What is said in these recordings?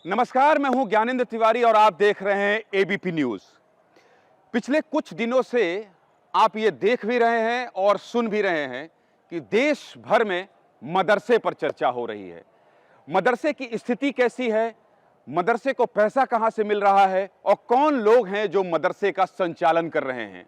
नमस्कार, मैं हूं ज्ञानेंद्र तिवारी और आप देख रहे हैं एबीपी न्यूज। पिछले कुछ दिनों से आप ये देख भी रहे हैं और सुन भी रहे हैं कि देश भर में मदरसे पर चर्चा हो रही है। मदरसे की स्थिति कैसी है, मदरसे को पैसा कहां से मिल रहा है और कौन लोग हैं जो मदरसे का संचालन कर रहे हैं।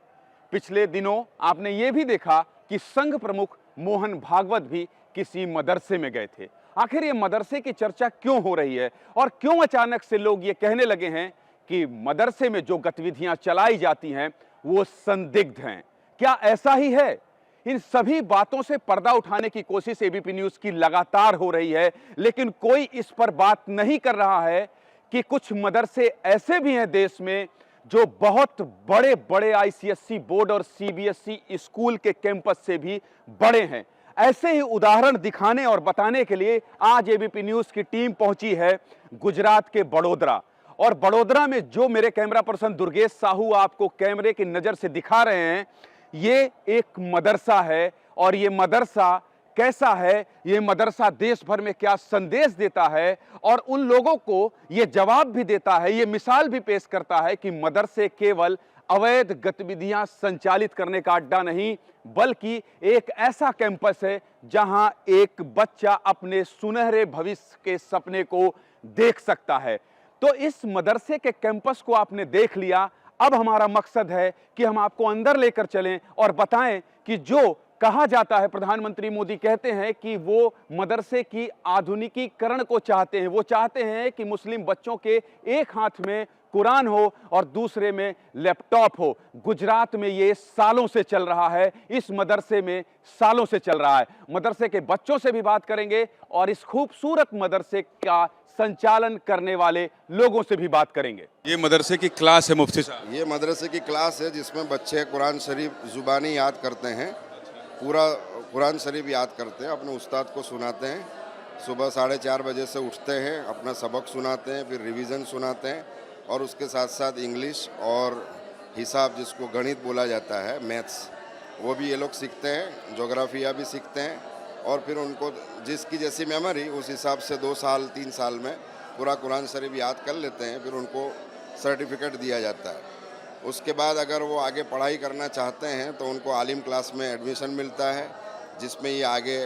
पिछले दिनों आपने ये भी देखा कि संघ प्रमुख मोहन भागवत भी किसी मदरसे में गए थे। आखिर ये मदरसे की चर्चा क्यों हो रही है और क्यों अचानक से लोग ये कहने लगे हैं कि मदरसे में जो गतिविधियां चलाई जाती हैं वो संदिग्ध हैं? क्या ऐसा ही है? इन सभी बातों से पर्दा उठाने की कोशिश एबीपी न्यूज की लगातार हो रही है, लेकिन कोई इस पर बात नहीं कर रहा है कि कुछ मदरसे ऐसे भी हैं देश में जो बहुत बड़े बड़े आईसीएसई बोर्ड और सीबीएसई स्कूल के कैंपस से भी बड़े हैं। ऐसे ही उदाहरण दिखाने और बताने के लिए आज एबीपी न्यूज की टीम पहुंची है गुजरात के बड़ोदरा। और बड़ोदरा में जो मेरे कैमरा पर्सन दुर्गेश साहू आपको कैमरे की नजर से दिखा रहे हैं, ये एक मदरसा है। और ये मदरसा कैसा है, ये मदरसा देश भर में क्या संदेश देता है और उन लोगों को ये जवाब भी देता है, ये मिसाल भी पेश करता है कि मदरसे केवल अवैध गतिविधियां संचालित करने का अड्डा नहीं, बल्कि एक ऐसा कैंपस है जहां एक बच्चा अपने सुनहरे भविष्य के सपने को देख सकता है। तो इस मदरसे के कैंपस को आपने देख लिया। अब हमारा मकसद है कि हम आपको अंदर लेकर चलें और बताएं कि जो कहा जाता है, प्रधानमंत्री मोदी कहते हैं कि वो मदरसे की आधुनिकीकरण को चाहते हैं। वो चाहते हैं कि मुस्लिम बच्चों के एक हाथ में कुरान हो और दूसरे में लैपटॉप हो। गुजरात में ये सालों से चल रहा है, इस मदरसे में सालों से चल रहा है। मदरसे के बच्चों से भी बात करेंगे और इस खूबसूरत मदरसे का संचालन करने वाले लोगों से भी बात करेंगे। ये मदरसे की क्लास है मुफ्ती साहब? ये मदरसे की क्लास है जिसमें बच्चे कुरान शरीफ जुबानी याद करते हैं, पूरा कुरान शरीफ याद करते हैं, अपने उस्ताद को सुनाते हैं। सुबह 4:30 बजे से उठते हैं, अपना सबक सुनाते हैं, फिर रिवीजन सुनाते हैं और उसके साथ साथ इंग्लिश और हिसाब, जिसको गणित बोला जाता है, मैथ्स, वो भी ये लोग सीखते हैं। ज्योग्राफिया भी सीखते हैं और फिर उनको जिसकी जैसी मेमोरी, उस हिसाब से 2 साल 3 साल में पूरा कुरान शरीफ याद कर लेते हैं। फिर उनको सर्टिफिकेट दिया जाता है। उसके बाद अगर वो आगे पढ़ाई करना चाहते हैं तो उनको आलिम क्लास में एडमिशन मिलता है, जिसमें ये आगे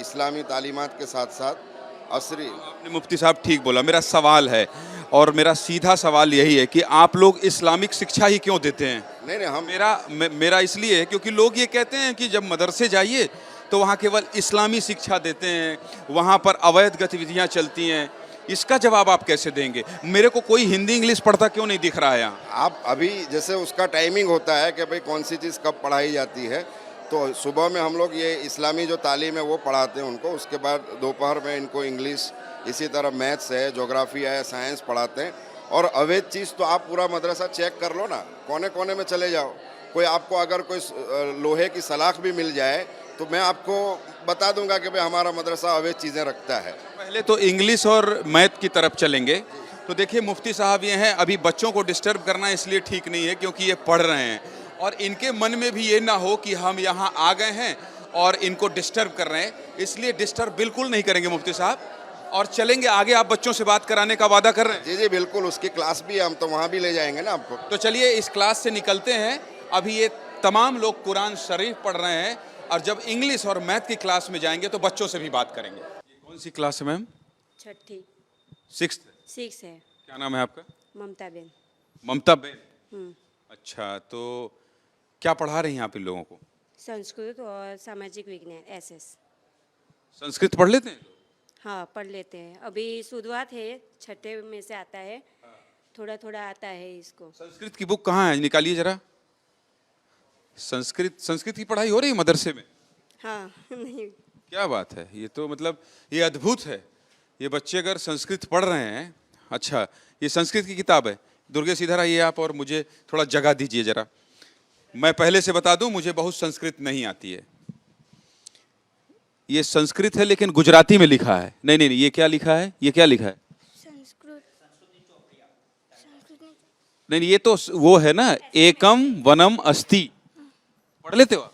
इस्लामी तालीमात के साथ साथ असरी। आपने मुफ्ती साहब ठीक बोला। मेरा सवाल है और मेरा सीधा सवाल यही है कि आप लोग इस्लामिक शिक्षा ही क्यों देते हैं? नहीं, हम मेरा इसलिए है क्योंकि लोग ये कहते हैं कि जब मदरसे जाइए तो वहाँ केवल इस्लामी शिक्षा देते हैं, वहाँ पर अवैध गतिविधियाँ चलती हैं। इसका जवाब आप कैसे देंगे? मेरे को कोई हिंदी इंग्लिश पढ़ता क्यों नहीं दिख रहा है यहाँ? आप अभी जैसे उसका टाइमिंग होता है कि भाई कौन सी चीज़ कब पढ़ाई जाती है, तो सुबह में हम लोग ये इस्लामी जो तालीम है वो पढ़ाते हैं उनको। उसके बाद दोपहर में इनको इंग्लिश, इसी तरह मैथ्स है, ज्योग्राफी है, साइंस पढ़ाते हैं। और अवैध चीज़ तो आप पूरा मदरसा चेक कर लो ना, कोने कोने में चले जाओ। कोई आपको अगर कोई लोहे की सलाख भी मिल जाए तो मैं आपको बता दूंगा कि भाई हमारा मदरसा अवैध चीज़ें रखता है। पहले तो इंग्लिश और मैथ की तरफ चलेंगे। तो देखिए मुफ्ती साहब ये हैं, अभी बच्चों को डिस्टर्ब करना इसलिए ठीक नहीं है क्योंकि ये पढ़ रहे हैं और इनके मन में भी ये ना हो कि हम यहाँ आ गए हैं और इनको डिस्टर्ब कर रहे हैं, इसलिए डिस्टर्ब बिल्कुल नहीं करेंगे मुफ्ती साहब और चलेंगे आगे। आप बच्चों से बात कराने का वादा कर रहे हैं? जी जी बिल्कुल, उसकी क्लास भी हम तो वहाँ भी ले जाएंगे ना आपको। तो चलिए इस क्लास से निकलते हैं। अभी ये तमाम लोग कुरान शरीफ पढ़ रहे हैं और जब इंग्लिश और मैथ की क्लास में जाएंगे तो बच्चों से भी बात करेंगे। कौन सी क्लास है मैम? छठी। 6th है। क्या नाम है आपका? ममता बेन। ममता बेन। अच्छा, तो क्या पढ़ा रही हैं आप इन लोगों को? संस्कृत और सामाजिक विज्ञान, एसएस। संस्कृत पढ़ लेते हैं? हाँ, पढ़ लेते हैं। अभी शुरुआत है, छठे में से आता है, थोड़ा थोड़ा आता है इसको। संस्कृत की बुक कहाँ है, निकालिए जरा। संस्कृत की पढ़ाई हो रही है मदरसे में? हाँ नहीं, क्या बात है, ये तो मतलब ये अद्भुत है। ये बच्चे अगर संस्कृत पढ़ रहे हैं। अच्छा, ये संस्कृत की किताब है। दुर्गेश इधर आइए आप और मुझे थोड़ा जगह दीजिए जरा। मैं पहले से बता दूं, मुझे बहुत संस्कृत नहीं आती है। ये संस्कृत है लेकिन गुजराती में लिखा है। नहीं नहीं, ये क्या लिखा है? ये क्या लिखा है? संस्कृत। नहीं, ये तो वो है ना, एकम वनम अस्ति। पढ़ लेते हो आप?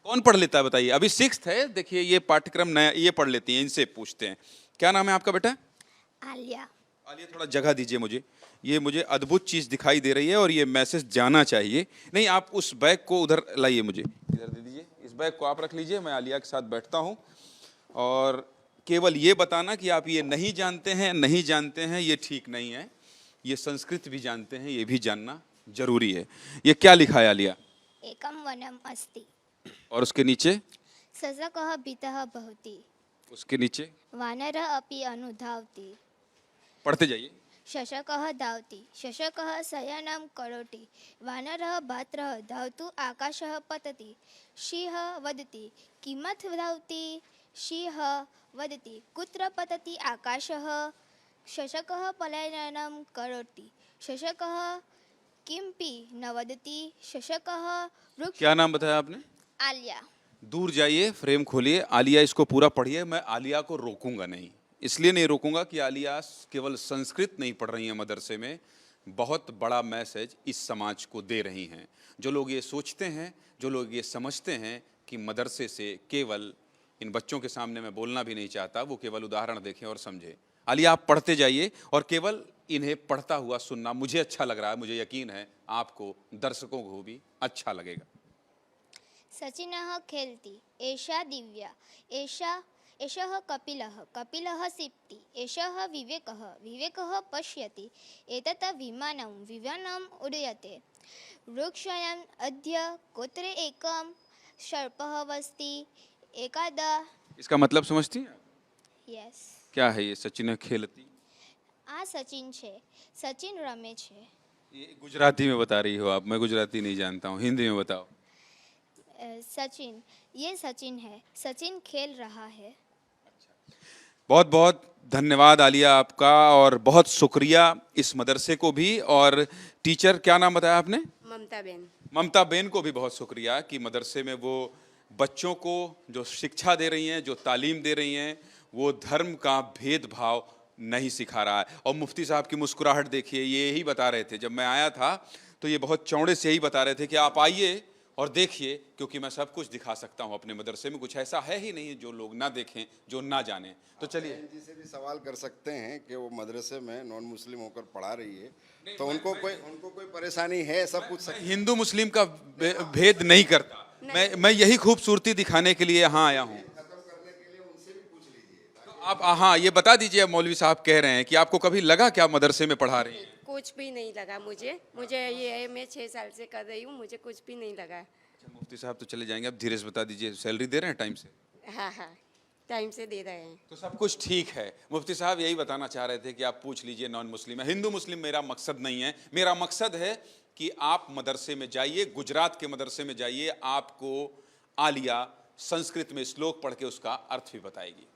कौन पढ़ लेता है बताइए? अभी 6th है, देखिए ये पाठ्यक्रम नया, ये पढ़ लेती हैं। इनसे पूछते हैं, क्या नाम है आपका बेटा? आलिया। आलिया थोड़ा जगह दीजिए मुझे, ये मुझे अद्भुत चीज़ दिखाई दे रही है और ये मैसेज जाना चाहिए। नहीं, आप उस बैग को उधर लाइए, मुझे इधर दे दीजिए, इस बैग को आप रख लीजिए, मैं आलिया के साथ बैठता हूँ और केवल ये बताना कि आप ये नहीं जानते हैं, नहीं जानते हैं, ये ठीक नहीं है। ये संस्कृत भी जानते हैं, ये भी जानना जरूरी है। ये क्या लिखा है आलिया? एकम वनम अस्ति, और उसके नीचे? सशकः भीतः भवति, उसके नीचे? वानरः अपि अनुधावति, पढ़ते जाइए। शशकः धावति, शशकः शयनं करोति, वानरः भ्रातरः धावतु आकाशः पतति, सिंहः वदति किमथ धावति, सिंहः वदति कुत्र पतति आकाशः, शशकः पलायनं करोति, शशकः किमपि न वदति, शशकः वृक्ष। क्या नाम बताया आपने? आलिया। दूर जाइए, फ्रेम खोलिए, आलिया इसको पूरा पढ़िए। मैं आलिया को रोकूंगा नहीं, इसलिए नहीं रोकूंगा कि आलिया केवल संस्कृत नहीं पढ़ रही हैं मदरसे में, बहुत बड़ा मैसेज इस समाज को दे रही हैं। जो लोग ये सोचते हैं, जो लोग ये समझते हैं कि मदरसे से केवल इन बच्चों के सामने मैं बोलना भी नहीं चाहता, वो केवल उदाहरण देखें और समझें। आलिया आप पढ़ते जाइए और केवल इन्हें पढ़ता हुआ सुनना मुझे अच्छा लग रहा है, मुझे यकीन है आपको, दर्शकों को भी अच्छा लगेगा। सचिनः खेलति, एषा दिव्या, एषः कपिलः, कपिलः सिप्ति, एषः विवेकः, विवेकः पश्यति, एतत् विमानं, विमानम् उड्डयते, वृक्षायाम् अद्य कोत्रे एकं सर्पः वसति, एकादा। इसका मतलब समझती हैं? यस। क्या है ये सचिन खेलती? आ सचिन छे, सचिन रमे छे। ये गुजराती में बता रही हो आप, मैं गुजराती नहीं जानता हूँ, हिंदी में बताओ। सचिन, ये सचिन है, सचिन खेल रहा है। बहुत बहुत धन्यवाद आलिया आपका, और बहुत शुक्रिया इस मदरसे को भी। और टीचर क्या नाम बताया आपने? ममता बेन। ममता बेन को भी बहुत शुक्रिया कि मदरसे में वो बच्चों को जो शिक्षा दे रही हैं, जो तालीम दे रही हैं, वो धर्म का भेदभाव नहीं सिखा रहा है। और मुफ्ती साहब की मुस्कुराहट देखिए, ये यही बता रहे थे जब मैं आया था, तो ये बहुत चौड़े से यही बता रहे थे कि आप आइए और देखिए, क्योंकि मैं सब कुछ दिखा सकता हूँ अपने मदरसे में, कुछ ऐसा है ही नहीं जो लोग ना देखें, जो ना जानें। तो चलिए जी से भी सवाल कर सकते हैं कि वो मदरसे में नॉन मुस्लिम होकर पढ़ा रही है, तो उनको कोई परेशानी है, सब कुछ मैं हिंदू मुस्लिम का भेद नहीं करता, मैं यही खूबसूरती दिखाने के लिए यहाँ आया हूँ। तो आप हाँ ये बता दीजिए, अब मौलवी साहब कह रहे हैं कि आपको कभी लगा क्या मदरसे में पढ़ा रही हैं? कुछ भी नहीं लगा मुझे ये मैं 6 साल से कर रही हूँ, मुझे कुछ भी नहीं लगा। अच्छा, मुफ्ती साहब तो चले जाएंगे, अब धीरे से बता दीजिए, सैलरी दे रहे हैं टाइम से? हाँ हाँ, टाइम से दे रहे हैं। तो सब कुछ ठीक है। मुफ्ती साहब यही बताना चाह रहे थे कि आप पूछ लीजिए नॉन मुस्लिम है, हिंदू मुस्लिम मेरा मकसद नहीं है। मेरा मकसद है कि आप मदरसे में जाइए, गुजरात के मदरसे में जाइए, आपको आलिया संस्कृत में श्लोक पढ़ के उसका अर्थ भी बताएगी।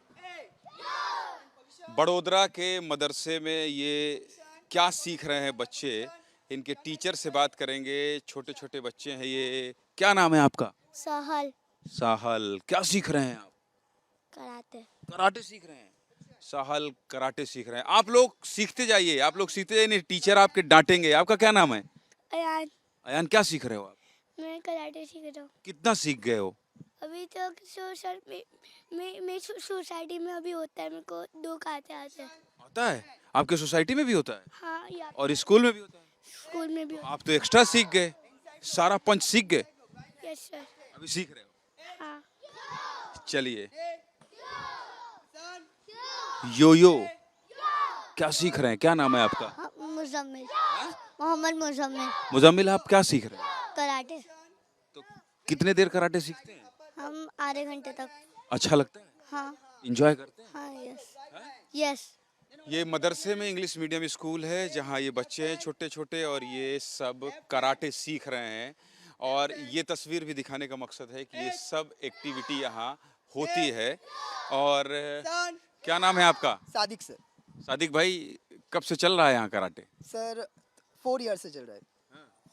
बड़ोदरा के मदरसे में ये क्या सीख रहे हैं बच्चे, इनके टीचर से बात करेंगे। छोटे छोटे बच्चे हैं ये। क्या नाम है आपका? सहल। साहल, क्या सीख रहे हैं आप? कराटे। कराटे सीख रहे हैं। साहल कराटे सीख रहे हैं। आप लोग सीखते जाइए, आप लोग सीखते जाइए, नहीं टीचर आपके डांटेंगे। आपका क्या नाम है? अयान। अयान, क्या सीख रहे हो आप? मैं कराटे सीख रहा हूँ। कितना सीख गए हो? अभी तक सोसाइटी में अभी होता है, मेरे को 2 काटे आते हैं। आता है? आपके सोसाइटी में भी होता है? हाँ, या और स्कूल में भी होता है? स्कूल में भी होता आप तो एक्स्ट्रा सीख गए, सारा पंच सीख गए। है। Yes sir. अभी सीख रहे हो? हाँ। चलिए, यो यो क्या सीख रहे हैं? क्या नाम है आपका? मुजम्मिल। मोहम्मद मुजम्मिल। मुजम्मिल, आप क्या सीख रहे हैं? कराटे। तो कितने देर कराटे सीखते हैं? हम आधे घंटे तक। अच्छा लगता है? हाँ। एंजॉय करते हैं? हाँ। Yes yes. ये मदरसे में इंग्लिश मीडियम स्कूल है जहाँ ये बच्चे हैं छोटे छोटे, और ये सब कराटे सीख रहे हैं। और ये तस्वीर भी दिखाने का मकसद है कि ये सब एक्टिविटी यहाँ होती है। और क्या नाम है आपका? सादिक सर। सादिक भाई, कब से चल रहा है यहाँ कराटे? सर 4 ईयर से चल रहा है।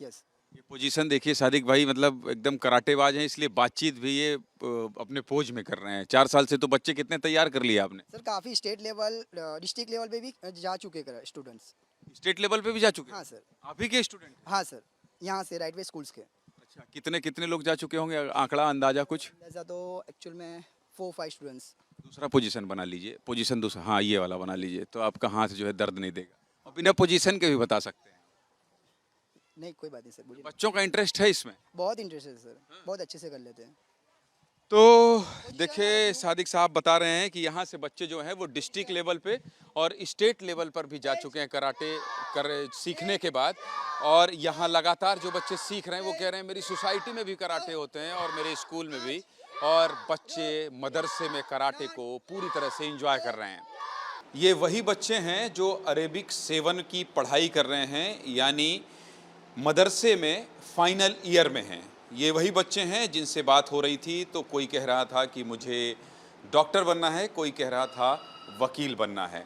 यस। ये पोजीशन देखिए सादिक भाई, मतलब एकदम कराटेबाज हैं, इसलिए बातचीत भी ये अपने पोज में कर रहे हैं। 4 साल से तो बच्चे कितने तैयार कर लिए आपने? सर काफ़ी स्टेट लेवल, डिस्ट्रिक्ट लेवल पे भी जा चुके स्टूडेंट्स। स्टेट लेवल पे भी जा चुके हैं? हाँ सर। आप ही के स्टूडेंट? हाँ सर, यहाँ से राइट वे स्कूल्स के। अच्छा, कितने कितने लोग जा चुके होंगे, आंकड़ा अंदाजा कुछ? ऐसा तो एक्चुअल में 4-5 स्टूडेंट्स। दूसरा पोजीशन बना लीजिए, पोजीशन दूसरा, हाँ ये वाला बना लीजिए, तो आपका हाथ जो है दर्द नहीं देगा। और बिना पोजीशन के भी बता सकते हैं। नहीं कोई बात नहीं सर, बोलिए। बच्चों का इंटरेस्ट है इसमें। बहुत इंटरेस्ट है सर, बहुत अच्छे से कर लेते हैं। तो देखिए सादिक साहब बता रहे हैं कि यहाँ से बच्चे जो हैं वो डिस्ट्रिक्ट लेवल पे और स्टेट लेवल पर भी जा चुके हैं कराटे सीखने के बाद। और यहाँ लगातार जो बच्चे सीख रहे हैं वो कह रहे हैं मेरी सोसाइटी में भी कराटे होते हैं और मेरे स्कूल में भी, और बच्चे मदरसे में कराटे को पूरी तरह से एंजॉय कर रहे हैं। ये वही बच्चे हैं जो अरेबिक 7 की पढ़ाई कर रहे हैं, यानी मदरसे में फाइनल ईयर में हैं। ये वही बच्चे हैं जिनसे बात हो रही थी, तो कोई कह रहा था कि मुझे डॉक्टर बनना है, कोई कह रहा था वकील बनना है।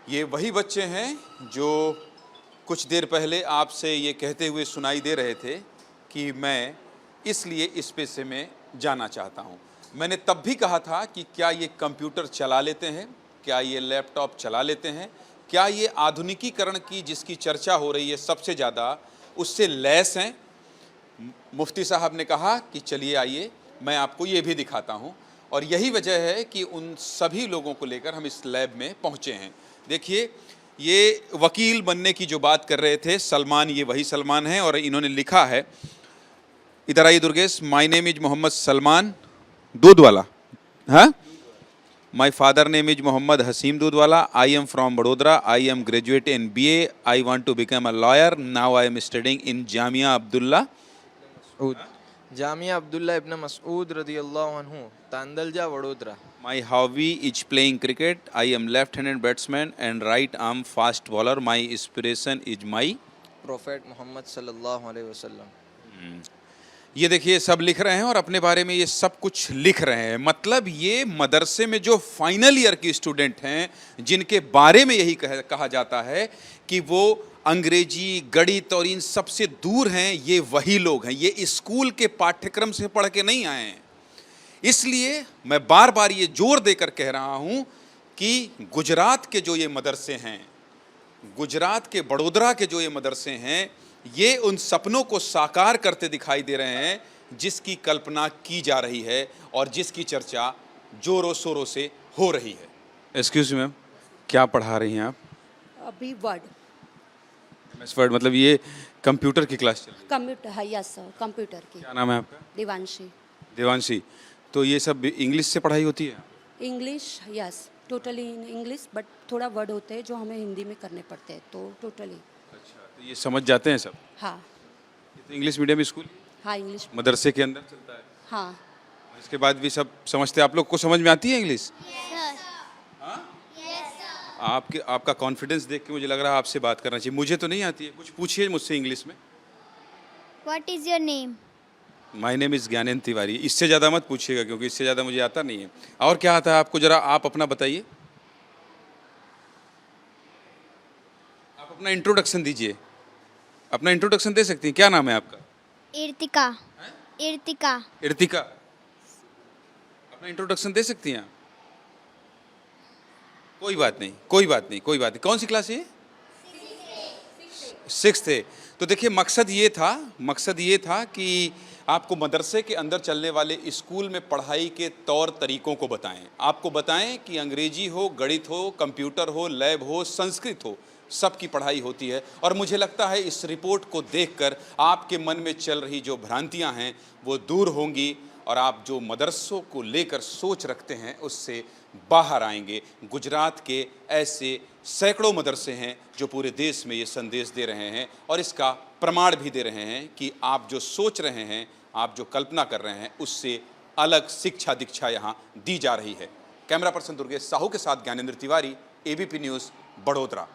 ये वही बच्चे हैं जो कुछ देर पहले आपसे ये कहते हुए सुनाई दे रहे थे कि मैं इसलिए इस पेशे में जाना चाहता हूँ। मैंने तब भी कहा था कि क्या ये कंप्यूटर चला लेते हैं, क्या ये लैपटॉप चला लेते हैं, क्या ये आधुनिकीकरण की जिसकी चर्चा हो रही है सबसे ज़्यादा उससे लैस हैं। मुफ्ती साहब ने कहा कि चलिए आइए मैं आपको ये भी दिखाता हूँ, और यही वजह है कि उन सभी लोगों को लेकर हम इस लैब में पहुँचे हैं। देखिए ये वकील बनने की जो बात कर रहे थे सलमान, ये वही सलमान है, और इन्होंने लिखा है, इधर आइए Durgesh, my name is Mohammad Salman Doodhwala, हाँ, my father name is Mohammad Hasim Doodhwala, I am from बड़ोदरा, I am graduate in BA, I want to become a lawyer, now I am studying in Jamia Abdullah Jamia Abdullah Ibn Masood रदियल्लाहु अन्हु, Tandalja, Vadodara. My hobby is playing cricket. I am left-handed batsman and right-arm fast bowler. My inspiration is my prophet Mohammed सल्लल्लाहु अलैहि वसल्लम। ये देखिए सब लिख रहे हैं और अपने बारे में ये सब कुछ लिख रहे हैं। मतलब ये मदरसे में जो फाइनल ईयर के स्टूडेंट हैं जिनके बारे में यही कहा जाता है कि वो अंग्रेजी, गणित और इन सबसे दूर हैं, ये वही लोग हैं। ये स्कूल के पाठ्यक्रम से पढ़ के नहीं आए हैं। इसलिए मैं बार बार ये जोर देकर कह रहा हूँ कि गुजरात के जो ये मदरसे हैं, गुजरात के बड़ोदरा के जो ये मदरसे हैं, ये उन सपनों को साकार करते दिखाई दे रहे हैं जिसकी कल्पना की जा रही है और जिसकी चर्चा जोरों शोरों से हो रही है। एक्सक्यूज मी मैम, क्या पढ़ा रही हैं आप? अभी वर्ड MS वर्ड, मतलब ये कंप्यूटर की क्लास चल रही है? कंप्यूटर है, यस सर, कंप्यूटर की। क्या नाम है आपका? दिवांशी। देवांशी। तो ये सब इंग्लिश से पढ़ाई होती है? English, yes, totally in English, but थोड़ा वर्ड होते हैं जो हमें हिंदी में करने पड़ते हैं, तो टोटली। अच्छा, तो ये समझ जाते हैं सब? हाँ ये तो इंग्लिश मीडियम स्कूल हाँ, इंग्लिश, मदरसे के अंदर चलता है, हाँ। और इसके बाद भी सब समझते हैं? आप लोग को समझ में आती है इंग्लिश? आपका कॉन्फिडेंस देख के मुझे लग रहा है आपसे बात करना चाहिए। मुझे तो नहीं आती है, कुछ पूछिए मुझसे इंग्लिश में। What is your name? My name is Gyanendra Tiwari. इससे ज़्यादा मत पूछिएगा क्योंकि इससे ज़्यादा मुझे आता नहीं है। और क्या आता है आपको, ज़रा आप अपना बताइए, आप अपना इंट्रोडक्शन दीजिए। अपना इंट्रोडक्शन दे सकती हैं? क्या नाम है आपका? इर्तिका। इर्तिका। इर्तिका। अपना इंट्रोडक्शन दे सकती हैं आप? कोई बात नहीं, कोई बात नहीं, कोई बात नहीं। कौन सी क्लास है? 6th है। तो देखिए मकसद ये था कि आपको मदरसे के अंदर चलने वाले स्कूल में पढ़ाई के तौर तरीकों को बताएं। आपको बताएं कि अंग्रेजी हो, गणित हो, कंप्यूटर हो, लैब हो, संस्कृत हो, सबकी पढ़ाई होती है। और मुझे लगता है इस रिपोर्ट को देखकर आपके मन में चल रही जो भ्रांतियां हैं वो दूर होंगी और आप जो मदरसों को लेकर सोच रखते हैं उससे बाहर आएंगे। गुजरात के ऐसे सैकड़ों मदरसे हैं जो पूरे देश में ये संदेश दे रहे हैं और इसका प्रमाण भी दे रहे हैं कि आप जो सोच रहे हैं, आप जो कल्पना कर रहे हैं, उससे अलग शिक्षा दीक्षा यहाँ दी जा रही है। कैमरा पर्सन दुर्गेश साहू के साथ ज्ञानेंद्र तिवारी, ABP न्यूज़, बड़ोदरा।